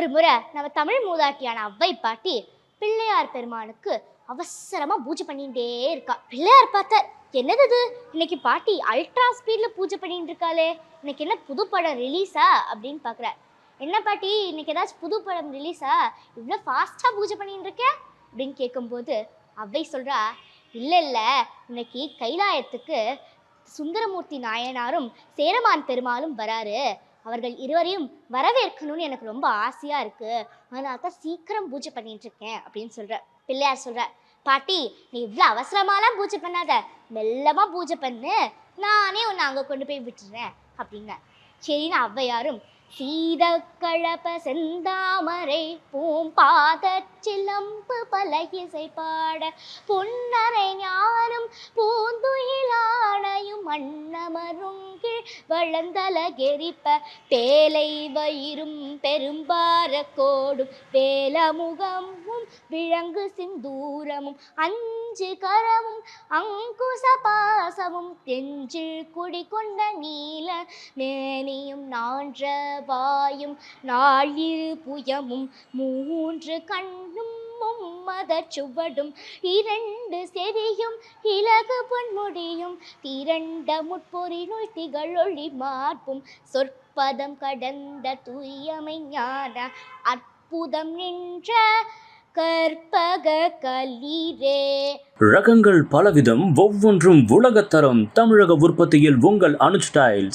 ஒரு முறை நம்ம தமிழ் மூதாட்டியான அவ்வை பாட்டி பிள்ளையார் பெருமானுக்கு அவசரமா பூஜை பண்ணிட்டே இருக்கா. பிள்ளையார் பார்த்தார், என்னது இது, இன்னைக்கு பாட்டி அல்ட்ரா ஸ்பீட்ல பூஜை பண்ணிட்டு இருக்காளே, இன்னைக்கு என்ன புது படம் ரிலீஸா அப்படின்னு பாக்குறார். என்ன பாட்டி, இன்னைக்கு ஏதாச்சும் புது படம் ரிலீஸா, இவ்வளோ ஃபாஸ்டா பூஜை பண்ணிட்டு இருக்க அப்படின்னு கேட்கும்போது அவ்வை சொல்றா, இல்ல இன்னைக்கு கைலாயத்துக்கு சுந்தரமூர்த்தி நாயனாரும் சேரமான் பெருமாளும் வராரு, அவர்கள் இருவரையும் வரவேற்கணும்னு எனக்கு ரொம்ப ஆசையா இருக்கு, அதனால தான் சீக்கிரம் பூஜை பண்ணிட்டு இருக்கேன் அப்படின்னு சொல்ற. பிள்ளையார் சொல்ற, பாட்டி நீ இவ்வளோ அவசரமாலாம் பூஜை பண்ணாத, மெல்லமா பூஜை பண்ணு, நானே உன்னை அங்கே கொண்டு போய் விட்டுறேன் அப்படிங்க. சரின்னு ஔவையாரும் சீத கழப செந்தாமரை பூம்பாத சிலம்பு பல இசை பாட பொன்னரை ஞானம் பூந்துயிலானையும் அன்னமருங்கில் வளர்ந்தலகெரிப்ப பேலை வயிறும் பெரும்பார கோடும் வேலமுகமும் விலங்கு சிந்தூரமும் அஞ்சு கரமும் அங்குச பாசமும் தெஞ்சில் குடிகொண்ட நீல மேனியும் நான்ற வாயும் நாழிரு புயமும் மூன்று கண்ணும் மும்மத சுவடும் இரண்டு செவியும் இலகு பொன்முடியும் திரண்ட முட்பொறினுள் திகழொளி மார்பும் சொற்பதம் கடந்த தூயமை ஞான அற்புதம் நின்ற கற்பக கலீரே. ரகங்கள் பலவிதம், ஒவ்வொன்றும் உலகத்தரம். தமிழக உற்பத்தியில் உங்கள் அனுஜ் டைல்ஸ்.